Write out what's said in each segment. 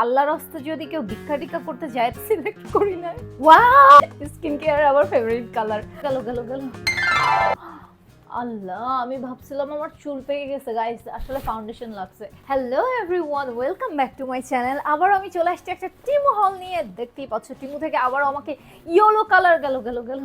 আল্লাহর রাস্তা যদি কেউ ভিক্ষা টিক্ষা করতে যায় সিলেক্ট করি না। ওয়াও, স্কিন কেয়ার আমার ফেভারিট কালার। গেল গেল গেল। আল্লাহ, আমি ভাবছিলাম আমার চুল পেকে গেছে গাইস, আসলে ফাউন্ডেশন লাগছে। Hello everyone, welcome back to my channel. আবার আমি চলে আসছি একটা টিমু হল নিয়ে। দেখতেই পাচ্ছ টিমু থেকে আবার আমাকে ইয়েলো কালার গেল গেল গেল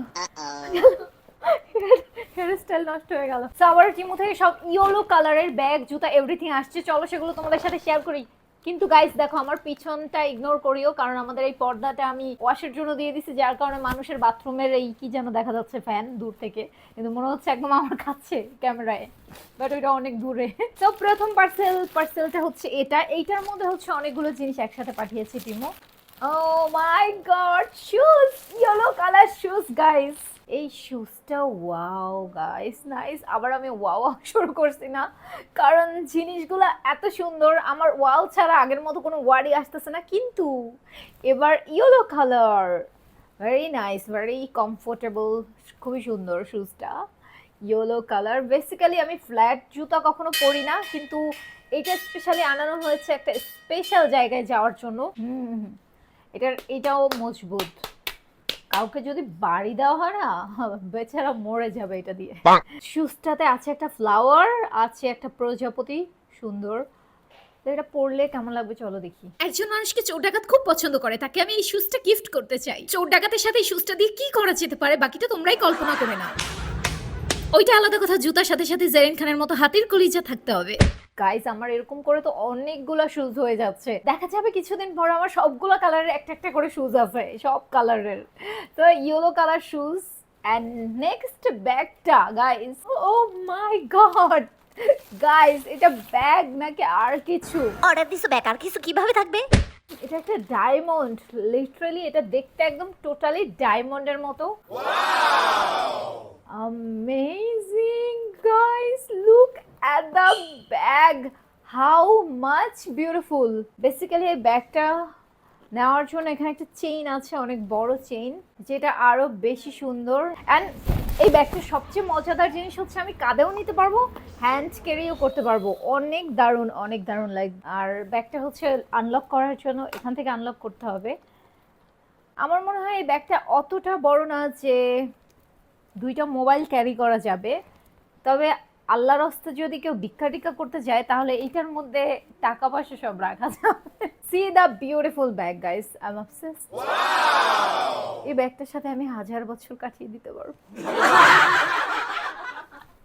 হেয়ার স্টাইল নষ্ট হয়ে গেল। তো আবার টিমু থেকে সব ইয়েলো কালারের ব্যাগ, জুতা, এভরিথিং আসছে। চলো সেগুলো তোমাদের সাথে শেয়ার করি। কিন্তু গাইস দেখো, আমার পিছনটা ইগনোর করিও, কারণ আমাদের এই পর্দাটা আমি ওয়াশের জন্য দিয়ে দিছি, যার কারণে মানুষের বাথরুমের এই কি যেন দেখা যাচ্ছে ফ্যান দূর থেকে, কিন্তু মনে হচ্ছে একদম আমার কাছে ক্যামেরায়, বাট ওইটা অনেক দূরে। তো প্রথম পার্সেলটা হচ্ছে এইটার মধ্যে হচ্ছে অনেকগুলো জিনিস একসাথে পাঠিয়েছি টিমো। Oh my God, shoes, yellow colour shoes guys. এই শুজটা ওয়াও গাইস, নাইস। আবার আমি ওয়াও শুরু করছি না, কারণ জিনিসগুলো এত সুন্দর। আমার ওয়াও ছাড়া আগের মতো কোনো ওয়ার্ডই আসতেছে না, কিন্তু এবার yellow colour, very nice, very comfortable, খুবই সুন্দর শুজটা। ইয়েলো কালার, বেসিক্যালি আমি ফ্ল্যাট জুতা কখনো পরি না, কিন্তু এটা স্পেশালি আনানো হয়েছে একটা স্পেশাল জায়গায় যাওয়ার জন্য। এটাও মজবুত, কাউকে যদি বাড়ি দেওয়া হয় না, বেচারা মরে যাবে এটা দিয়ে। শুজটাতে আছে একটা ফ্লাওয়ার, আছে একটা প্রজাপতি, সুন্দর। এটা পরলে কেমন লাগবে চলো দেখি। একজন মানুষকে চোর ডাকাত খুব পছন্দ করে, তাকে আমি এই শুজটা গিফট করতে চাই। চোর ডাকাতের সাথে এই শুজটা দিয়ে কি করা যেতে পারে বাকিটা তোমরাই কল্পনা করে নাও। ওইটা আলাদা কথা, জুতার সাথে সাথে জেরিন খানের মতো হাতির কলিজা থাকতে হবে। গাইস, আমার এরকম করে তো অনেকগুলা শুজ হয়ে যাচ্ছে, দেখা যাবে কিছুদিন পর আমার সবগুলো কালারের একটা একটা করে শুজ আছে, সব কালারের। তো yellow colour shoes. And next ব্যাগটা guys, oh my god guys, এটা ব্যাগ নাকি আর কিছু? অর্ডার দিছো, ব্যাগ আর কিছু কিভাবে থাকবে? এটা একটা ডায়মন্ড, লিটারালি এটা দেখতে একদম টোটালি ডায়মন্ডের মতো। Amazing guys, look at the bag, how much beautiful. Basically এই ব্যাগটা নেওয়ার জন্য এখানে একটা চেইন আছে, অনেক বড় চেইন, যেটা আরো বেশি সুন্দর। অ্যান্ড এই ব্যাগটার সবচেয়ে মজাদার জিনিস হচ্ছে আমি কাঁধেও নিতে পারবো, হ্যান্ড ক্যারিও করতে পারবো। অনেক দারুণ, অনেক দারুণ লাইক। আর ব্যাগটা হচ্ছে আনলক করার জন্য এখান থেকে আনলক করতে হবে। আমার মনে হয় এই ব্যাগটা অতটা বড় না যে দুইটা মোবাইল ক্যারি করা যাবে, তবে আল্লাহর রাস্তা যদি কেউ ভিক্ষা টিক্ষা করতে যায় তাহলে এইটার মধ্যে টাকা পয়সা সব রাখা যাবে। C the beautiful bag guys, I am obsessed. এই ব্যাগটার সাথে আমি 1000 বছর কাটিয়ে দিতে পারবো।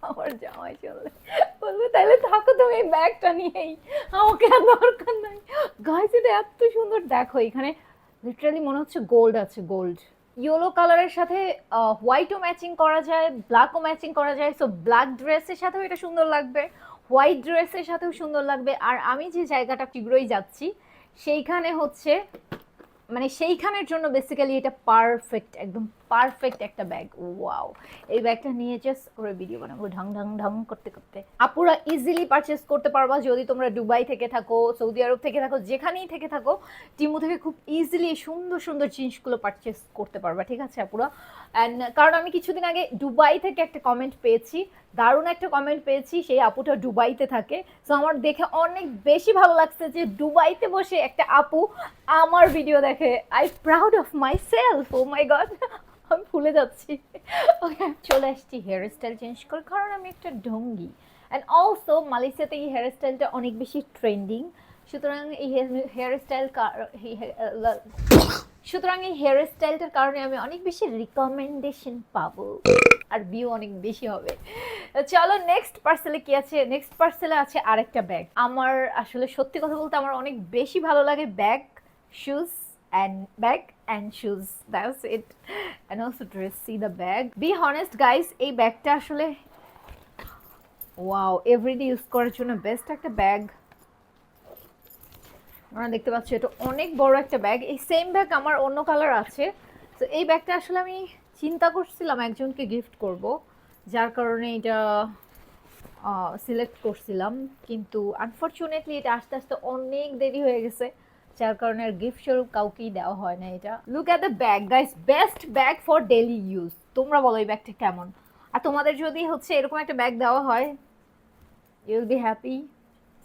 আমার জামাই চললে বলবে তাহলে থাকো তুমি এই ব্যাগটা নিয়েই, আমাকে আর দরকার নাই। গাইস, এটা এত সুন্দর, দেখো এখানে লিটারালি মনে হচ্ছে গোল্ড আছে, গোল্ড। ইয়েলো কালারের সাথে হোয়াইটও ম্যাচিং করা যায়, ব্ল্যাকও ম্যাচিং করা যায়। সো ব্ল্যাক ড্রেসের সাথেও এটা সুন্দর লাগবে, হোয়াইট ড্রেসের সাথেও সুন্দর লাগবে। আর আমি যে জায়গাটা শীঘ্রই যাচ্ছি সেইখানে হচ্ছে, মানে সেইখানের জন্য বেসিক্যালি এটা পারফেক্ট, একদম পারফেক্ট একটা ব্যাগ। ওয়াও, এই ব্যাগটা নিয়ে জাস্ট করে ভিডিও বানাবো ঢং ঢং ঢং করতে করতে। আপুরা ইজিলি পারচেস করতে পারবা যদি তোমরা দুবাই থেকে থাকো, সৌদি আরব থেকে থাকো, যেখানেই থেকে থাকো, টিমু থেকে খুব ইজিলি সুন্দর সুন্দর জিনিসগুলো পারচেস করতে পারবা, ঠিক আছে আপুরা? অ্যান্ড কারণ আমি কিছুদিন আগে দুবাই থেকে একটা কমেন্ট পেয়েছি, দারুণ একটা কমেন্ট পেয়েছি, সেই আপুটা দুবাইতে থাকে। সো আমার দেখে অনেক বেশি ভালো লাগছে যে দুবাইতে বসে একটা আপু আমার ভিডিও দেখে। I proud of my self, oh my god, আমি ভুলে যাচ্ছি। ওকে, চলে আসছি হেয়ার স্টাইল চেঞ্জ করে, কারণ আমি একটা ঢঙ্গি। অ্যান্ড অলসো মালয়েশিয়াতে এই হেয়ার স্টাইলটা অনেক বেশি ট্রেন্ডিং, সুতরাং এই হেয়ার স্টাইলটার কারণে আমি অনেক বেশি রিকমেন্ডেশন পাবো আর ভিউ অনেক বেশি হবে। চলো নেক্সট পার্সেলে কি আছে। নেক্সট পার্সেলে আছে আরেকটা ব্যাগ। আমার আসলে সত্যি কথা বলতে আমার অনেক বেশি ভালো লাগে bag, shoes and shoes, that's it, and also dress. See the bag, be honest guys, এই ব্যাগটা আসলে ওয়াও, এভরিডে ইউজ করার জন্য বেস্ট একটা ব্যাগ। আপনারা দেখতে পাচ্ছ এটা অনেক বড় একটা ব্যাগ। এই সেম ব্যাগ আমার অন্য কালার আছে। তো এই ব্যাগটা আসলে আমি চিন্তা করছিলাম একজনকে গিফট করব, যার কারণে এটা সিলেক্ট করছিলাম, কিন্তু আনফরচুনেটলি এটা আস্তে আস্তে অনেক দেরি হয়ে গেছে, যার কারণে আর গিফট স্বরূপ কাউকেই দেওয়া হয় না এটা। Look at the bag guys, best bag for daily use. তোমরা বলো এই ব্যাগটা কেমন? আর তোমাদের যদি হচ্ছে এরকম একটা ব্যাগ দেওয়া হয়, you will be happy.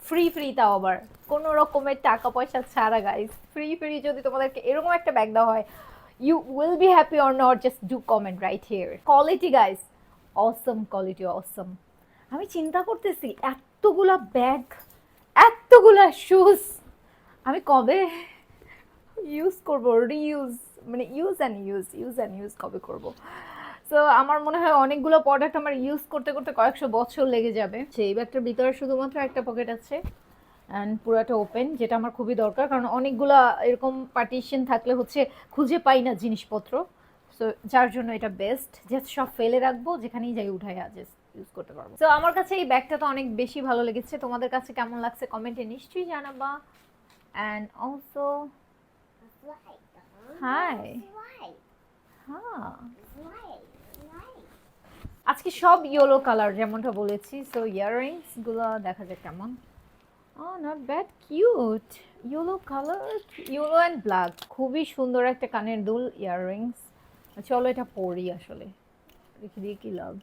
Free free, তাও আবার কোনো রকমের টাকা পয়সা ছাড়া গাইস। ফ্রি ফ্রি যদি তোমাদেরকে এরকম একটা ব্যাগ দেওয়া হয়, you will be happy or not, just do comment right here. Quality guys, awesome quality, awesome. আমি চিন্তা করতেছি এতগুলা ব্যাগ, এতগুলা শুজ আমি কবে ইউজ করব, রিইউজ, মানে ইউজ অ্যান্ড ইউজ কবে করব। সো আমার মনে হয় অনেকগুলো প্রোডাক্ট আমার ইউজ করতে করতে কয়েকশো বছর লেগে যাবে। সেই ব্যাগটার ভিতরে শুধুমাত্র একটা পকেট আছে অ্যান্ড পুরাটা ওপেন, যেটা আমার খুবই দরকার, কারণ অনেকগুলো এরকম পার্টিশন থাকলে হচ্ছে খুঁজে পাই না জিনিসপত্র। সো যার জন্য এটা বেস্ট, যে সব ফেলে রাখবো, যেখানেই যাই উঠাই ইউজ করতে পারবো। তো আমার কাছে এই ব্যাগটা তো অনেক বেশি ভালো লেগেছে। তোমাদের কাছে কেমন লাগছে কমেন্টে নিশ্চয়ই জানাবা। অ্যান্ড অলসো হাই, হ্যাঁ আজকে সব ইয়েলো কালার যেমনটা বলেছি। সো ইয়াররিংস গুলো দেখা যাক কেমন। Not bad, cute yellow colour, yellow and black, খুবই সুন্দর একটা কানের দুল ইয়াররিংস। চলো এটা পরি, আসলে রেখে দিয়ে কি লাভ।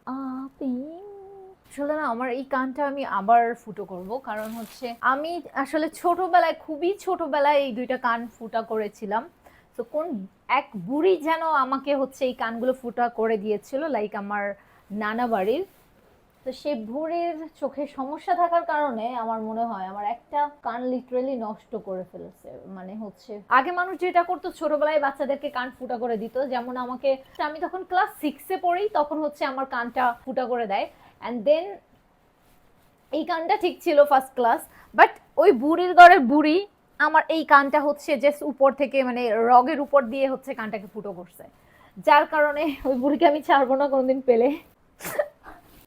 আসলে না আমার এই কানটা আমি আবার ফুটো করব, কারণ হচ্ছে আমি আসলে ছোটবেলায়, খুবই ছোটবেলায় এই দুইটা কান ফুটা করেছিলাম। তো কোন এক বুড়ি যেন আমাকে হচ্ছে এই কানগুলো ফুটা করে দিয়েছিল, লাইক আমার নানা বাড়ির। তো সেই বুড়ির চোখে সমস্যা থাকার কারণে আমার মনে হয় আমার একটা কান লিটারালি নষ্ট করে ফেলেছে। মানে হচ্ছে আগে মানুষ যেটা করতো, ছোটবেলায় বাচ্চাদেরকে কান ফুটা করে দিত, যেমন আমাকে, আমি তখন ক্লাস 6-এ পড়ি, তখন হচ্ছে আমার কানটা ফুটা করে দেয়। অ্যান্ড দেন এই কানটা ঠিক ছিল ফার্স্ট ক্লাস, বাট ওই বুড়ির ঘরের বুড়ি আমার এই কানটা হচ্ছে জাস্ট উপর থেকে, মানে রগের উপর দিয়ে হচ্ছে কানটাকে ফুটো করছে, যার কারণে ওই বুড়িকে আমি ছাড়বো না কোনোদিন পেলে।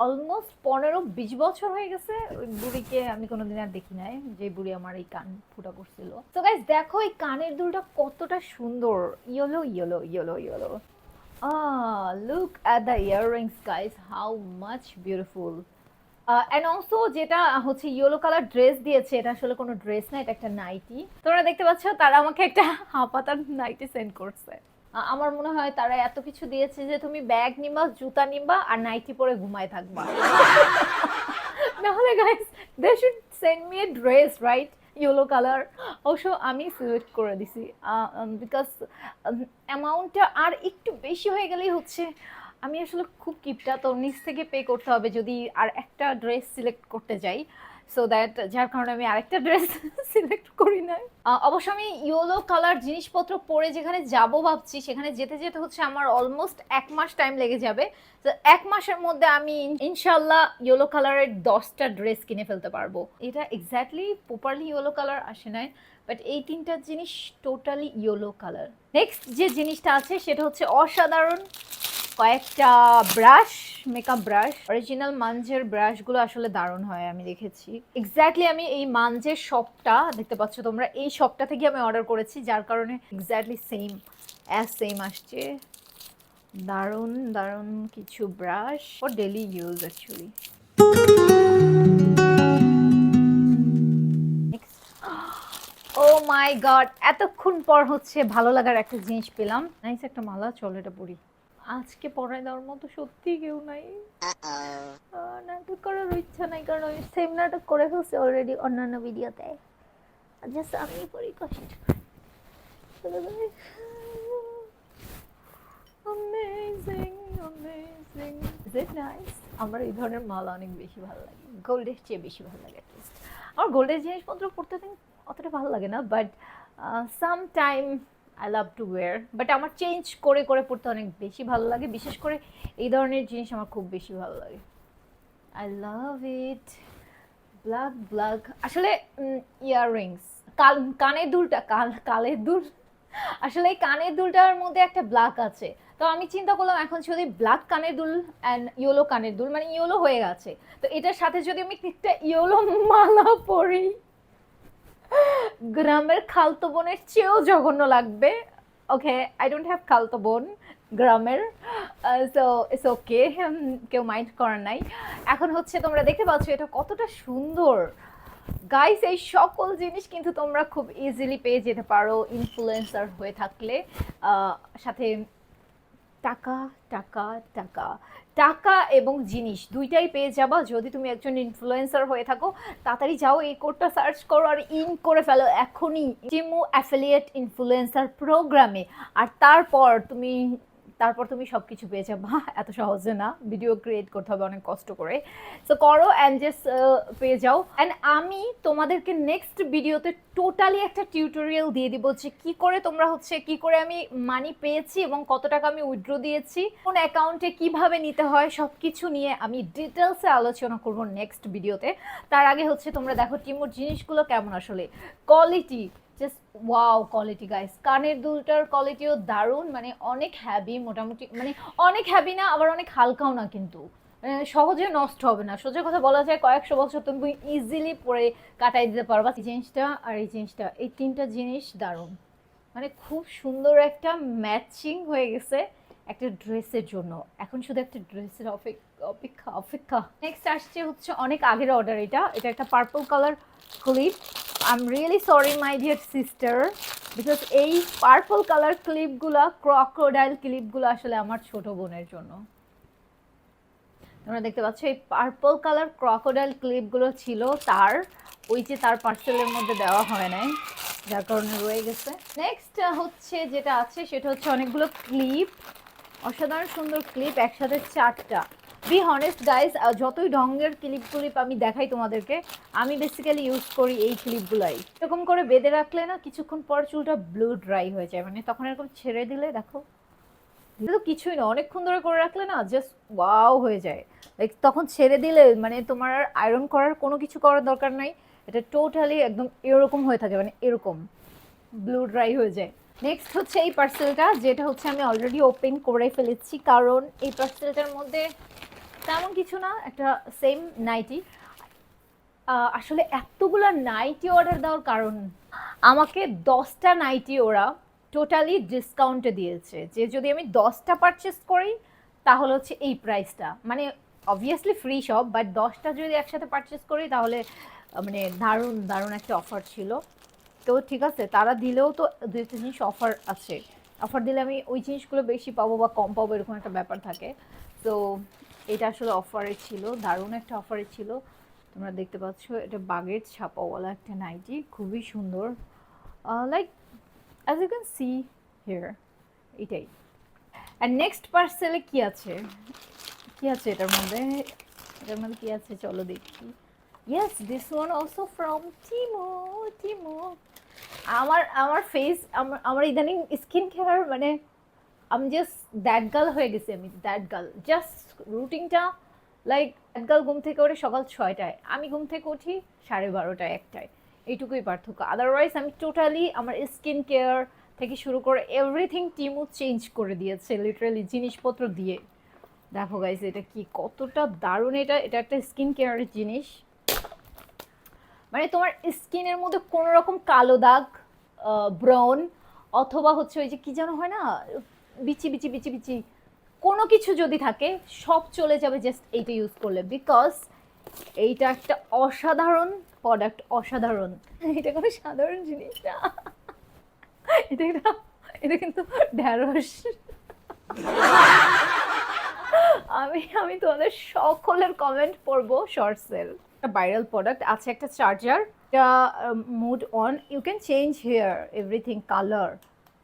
অলমোস্ট 15-20 বছর হয়ে গেছে ওই বুড়িকে আমি কোনোদিন আর দেখি নাই, যে বুড়ি আমার এই কান ফুটা করছিল। তো গাইস দেখো এই কানের দুলটা কতটা সুন্দর, yellow yellow yellow yellow. Look at the earrings guys, how much beautiful. And also যেটা হচ্ছে ইয়েলো কালার ড্রেস দিয়েছে, এটা আসলে কোনো ড্রেস না, এটা একটা নাইটি। তোমরা দেখতে পাচ্ছ তারা আমাকে একটা হাফাতার নাইটি সেন্ড করছে। আমার মনে হয় তারা এত কিছু দিয়েছে যে তুমি ব্যাগ নিবা, জুতা নিবা, আর নাইটি পরে ঘুমায় থাকবা। নাহলে guys they should send me a dress, right, yellow colour. অবশ্য আমি সিলেক্ট করে দিছি, বিকজ অ্যামাউন্টটা আর একটু বেশি হয়ে গেলেই হচ্ছে, আমি আসলে খুব কিপটা, তো নিচ থেকে পে করতে হবে যদি আর একটা ড্রেস সিলেক্ট করতে যাই। সো দ্যাট, যার কারণে আমি আরেকটা ড্রেস সিলেক্ট করি না। অবশ্য আমি ইয়েলো কালার জিনিসপত্র পরে যেখানে যাব ভাবছি, সেখানে যেতে যেতে হচ্ছে আমার অলমোস্ট 1 মাস টাইম লেগে যাবে। তো 1 মাসের মধ্যে আমি ইনশাল্লাহ ইয়েলো কালারের 10টা ড্রেস কিনে ফেলতে পারবো। এটা এক্স্যাক্টলি প্রপারলি ইয়েলো কালার আসে নাই, বাট এই 3টা জিনিস টোটালি ইয়েলো কালার। নেক্সট যে জিনিসটা আছে সেটা হচ্ছে অসাধারণ কয়েকটা ব্রাশ, মেকআপ ব্রাশ। অরিজিনাল মানজের ব্রাশগুলো আসলে দারুণ হয়, আমি দেখেছি। এক্স্যাক্টলি আমি এই মানজের শপটা দেখতে পাচ্ছ তোমরা, এই শপটা থেকে আমি অর্ডার করেছি, যার কারণে এক্স্যাক্টলি সেম আসছে। দারুণ দারুণ কিছু brush for daily use actually. Oh my god, এতক্ষণ পর হচ্ছে ভালো লাগার একটা জিনিস পেলাম। নাইস একটা মালা, চলো এটা পরি। আজকে পড়ায় দেওয়ার মতো সত্যি কেউ নাই। নাটক করার ইচ্ছা নাই, কারণ আমি সেম নাটক করে ফেলছি অলরেডি অন্যান্য ভিডিওতে। জাস্ট আমি পড়ি কষ্ট। Amazing amazing, is it nice? আমার এই ধরনের মালা অনেক বেশি ভালো লাগে, গোল্ডের চেয়ে বেশি ভালো লাগে। আমার গোল্ডের জিনিসপত্র পড়তে অতটা ভালো লাগে না, but some time I love to wire. But আমার চেঞ্জ করে করে পড়তে অনেক বেশি ভালো লাগে, বিশেষ করে এই ধরনের জিনিস আমার খুব বেশি ভালো লাগে। I love it. ব্ল্যাক আসলে ইয়াররিংস, কানের দুলটা, কালের দুল, আসলে এই কানের দুলটার মধ্যে একটা ব্ল্যাক আছে। তো আমি চিন্তা করলাম এখন যদি ব্ল্যাক কানের দুল অ্যান্ড ইয়েলো কানের দুল, মানে ইয়েলো হয়ে গেছে, তো এটার সাথে যদি আমি একটা ইয়েলো মালা পরি, গ্রামের খালতো বোনের চেয়েও জঘন্য লাগবে। ওকে, আই ডোন্ট হ্যাভ খালতো বোন গ্রামের, সো ইটস ওকে, কেউ মাইন্ড করার নাই। এখন হচ্ছে তোমরা দেখতে পাচ্ছ এটা কতটা সুন্দর। গাইস এই সকল জিনিস কিন্তু তোমরা খুব ইজিলি পেয়ে যেতে পারো ইনফ্লুয়েন্সার হয়ে থাকলে, সাথে টাকা টাকা টাকা টাকা এবং জিনিস দুইটাই পেয়ে যাবা যদি তুমি একজন ইনফ্লুয়েন্সার হয়ে থাকো। তাড়াতাড়ি যাও, এই কোডটা সার্চ করো আর ইন করে ফেলো এখনই টিমু অ্যাফিলিয়েট ইনফ্লুয়েন্সার প্রোগ্রামে। আর তারপর তুমি সব কিছু পেয়ে যাবা। এত সহজে না, ভিডিও ক্রিয়েট করতে হবে অনেক কষ্ট করে। সো করো অ্যান্ড জাস্ট পেয়ে যাও। অ্যান্ড আমি তোমাদেরকে নেক্সট ভিডিওতে টোটালি একটা টিউটোরিয়াল দিয়ে দিব যে কি করে আমি মানি পেয়েছি এবং কত টাকা আমি উইথড্র দিয়েছি, কোন অ্যাকাউন্টে কিভাবে নিতে হয়, সব কিছু নিয়ে আমি ডিটেলসে আলোচনা করব নেক্সট ভিডিওতে। তার আগে তোমরা দেখো টিমুর জিনিসগুলো কেমন আসলে, quality just wow quality guys. কানের দুলটার কোয়ালিটিও দারুণ, মানে অনেক হ্যাভি, মোটামুটি মানে অনেক হ্যাভি না আবার অনেক হালকাও না, কিন্তু সহজে নষ্ট হবে না। সোজা কথা বলা যায় কয়েকশো বছর তুমি ইজিলি পরে কাটাই দিতে পারবা। এই জিনিসটা আর এই জিনিসটা, এই তিনটা জিনিস দারুণ, মানে খুব সুন্দর একটা ম্যাচিং হয়ে গেছে একটা ড্রেসের জন্য। এখন শুধু একটা ড্রেসের অপেক্ষা। নেক্সট আসছে অনেক আগের অর্ডার, এটা একটা purple colour clip. I am really sorry my dear sister, because এই পার্পল কালার ক্লিপগুলো, ক্রকোডাইল ক্লিপগুলো আসলে আমার ছোট বোনের জন্য। তোমরা দেখতে পাচ্ছ এই পার্পল কালার ক্রকোডাইল ক্লিপগুলো ছিল তার তার পার্সেলের মধ্যে দেওয়া হয় নাই, যার কারণে রয়ে গেছে। নেক্সট যেটা আছে সেটা অনেকগুলো ক্লিপ, অসাধারণ সুন্দর ক্লিপ, একসাথে 4টা। বি হনেস্ট গাইস, যতই ঢঙ্গের ক্লিপ আমি দেখাই তোমাদেরকে, আমি বেসিক্যালি ইউজ করি এই ক্লিপগুলাই। এরকম করে বেঁধে রাখলে না কিছুক্ষণ পর চুলটা ব্লু ড্রাই হয়ে যায়, মানে তখন এরকম ছেড়ে দিলে দেখো তো কিছুই না, অনেকক্ষণ ধরে করে রাখলে না জাস্ট ওয়াও হয়ে যায়। লাইক তখন ছেড়ে দিলে মানে তোমার আর আয়রন করার কোনো কিছু করার দরকার নাই, এটা টোটালি একদম এরকম হয়ে থাকে, মানে এরকম ব্লু ড্রাই হয়ে যায়। নেক্সট এই পার্সেলটা, যেটা আমি অলরেডি ওপেন করে ফেলেছি, কারণ এই পার্সেলটার মধ্যে তেমন কিছু না, একটা সেম নাইটি। আসলে এতগুলো নাইটি অর্ডার দেওয়ার কারণ, আমাকে 10টা নাইটি ওরা টোটালি ডিসকাউন্টে দিয়েছে, যে যদি আমি 10টা পারচেস করি তাহলে এই প্রাইসটা, মানে অবভিয়াসলি ফ্রি সব, বাট 10টা যদি একসাথে পারচেস করি তাহলে মানে দারুণ দারুণ একটা অফার ছিল। তো ঠিক আছে, তারা দিলেও তো 2টা জিনিস অফার আছে, অফার দিলে আমি ওই জিনিসগুলো বেশি পাবো বা কম পাবো এরকম একটা ব্যাপার থাকে। তো এটা আসলে অফারে ছিল, দারুণ একটা অফারে ছিল। তোমরা দেখতে পাচ্ছ এটা বাগের ছাপাওয়ালা একটা নাইটি, খুবই সুন্দর, like as you can see here, এটাই। আর নেক্সট পার্সেলে কি আছে এটার মধ্যে কি আছে চলো দেখি। Yes, this one also from Temu. আমার ফেস, আমার ইদানিং স্কিন কেয়ার, মানে আমি জাস্ট দ্যাট গার্ল হয়ে গেছি, আমি দ্যাট গার্ল। জাস্ট রুটিনটা লাইক দ্যাট গার্ল ঘুম থেকে ওঠে সকাল 6টায়, আমি ঘুম থেকে উঠি 12:30টায় 1টায়, এইটুকুই পার্থক্য। আদারওয়াইজ আমি টোটালি আমার স্কিন কেয়ার থেকে শুরু করে এভরিথিং টিমু চেঞ্জ করে দিয়েছে লিটারালি জিনিসপত্র দিয়ে। দেখো গাইস এটা কি কতটা দারুণ, এটা একটা স্কিন কেয়ারের জিনিস, মানে তোমার স্কিনের মধ্যে কোনো রকম কালো দাগ, ব্রাউন, অথবা ওই যে কি যেন হয় না, বিচি বিচি বিচি বিচি কোনো কিছু যদি থাকে সব চলে যাবে জাস্ট এইটা ইউজ করলে, বিকজ এইটা একটা অসাধারণ প্রোডাক্ট, অসাধারণ। এটা কোনো সাধারণ জিনিস না, এটা কিন্তু ঢ্যাঁড়স। আমি তোমাদের সকলের কমেন্ট পড়বো শর্টসের। ভাইরাল প্রোডাক্ট আছে, একটা চার্জার, এটা mode on, you can change hair everything colour,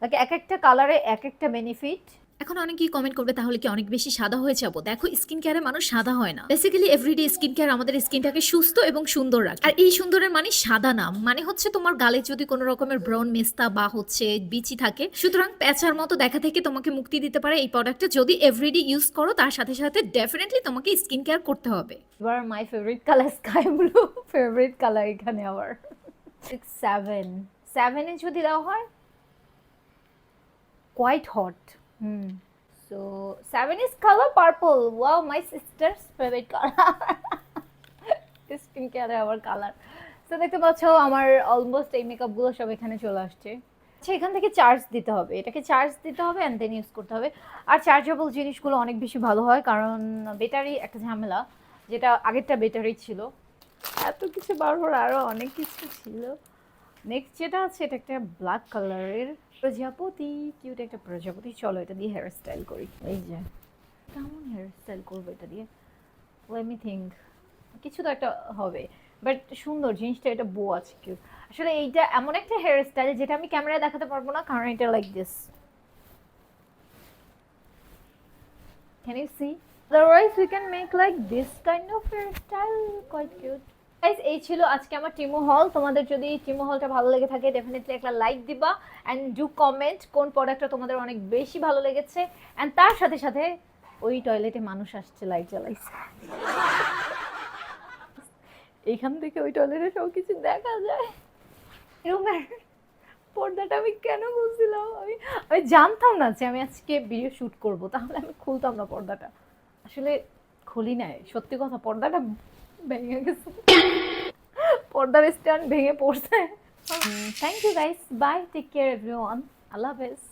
like এক একটা কালারে এক একটা বেনিফিট। এখন অনেকেই কমেন্ট করবে তাহলে কি অনেক বেশি সাদা হয়ে যাবো? দেখো, স্কিন কেয়ারে মানুষ সাদা হয় না। বেসিক্যালি এভরিডে স্কিন কেয়ার আমাদের স্কিনটাকে সুস্থ এবং সুন্দর রাখে। আর এই সুন্দরের মানে সাদা না, মানে তোমার গালে যদি কোনো রকমের ব্রাউন মেস্তা বা বিচি থাকে, সুতরাং প্যাচার মতো দেখা থেকে তোমাকে মুক্তি দিতে পারে এই প্রোডাক্টটা যদি এভরিডে ইউজ করো। তার সাথে সাথে ডেফিনেটলি তোমাকে স্কিন কেয়ার করতে হবে। এবার my favourite colour sky blue, favourite colour এখানে আবার 7 যদি দেওয়া হয় quite hot. So 7 is color purple. Wow, my sister's favorite color. Skin care our color. So দেখতে পাচ্ছ আমার অলমোস্ট এই মেকআপ গুলো সব এখানে চলে আসছে। আচ্ছা, এখান থেকে চার্জ দিতে হবে, এটাকে চার্জ দিতে হবে এন্ড দেন ইউজ করতে হবে। আর চার্জেবল জিনিসগুলো অনেক বেশি ভালো হয়, কারণ ব্যাটারি একটা ঝামেলা, যেটা আগেরটা ব্যাটারি ছিল, এত কিছু বারবার আরো অনেক কিছু ছিল। নেক্সট যেটা আছে এটা একটা ব্ল্যাক কালারের প্রজাপতি, কিউট একটা প্রজাপতি। চলো এটা দিয়ে হেয়ার স্টাইল করি। এই যে কেমন হেয়ার স্টাইল করবো এটা দিয়ে, লেট মি থিঙ্ক, কিছু তো একটা হবে, বাট সুন্দর জিনিসটা, এটা বো আছে কিউট। আসলে এইটা এমন একটা হেয়ার স্টাইল যেটা আমি ক্যামেরায় দেখাতে পারবো না, কারণ এটা like this. Can you see? Otherwise we can make like this kind of hairstyle, quite cute. Guys, এই ছিল আজকে আমার টিমু হল। তোমাদের যদি টিমু হলটা ভালো লেগে থাকে ডেফিনেটলি একটা লাইক দিবা এন্ড ডু কমেন্ট কোন প্রোডাক্টটা তোমাদের অনেক বেশি ভালো লেগেছে। এন্ড তার সাথে সাথে ওই টয়লেটে মানুষ আসছে, লাইট জ্বালাইছে, এইখান থেকে ওই টয়লেটে সব কিছু দেখা যায়। রুমের পর্দাটা আমি কেন খুলছিলাম, আমি আমি জানতাম না যে আমি আজকে ভিডিও শুট করব, তাহলে আমি খুলতাম না পর্দাটা। আসলে খুলি নাই, সত্যি কথা, পর্দাটা ভেঙে গেছে, পর্দার স্ট্যান্ড ভেঙে পড়ছে। Thank you guys, bye, take care everyone, আল্লাহ হাফেজ।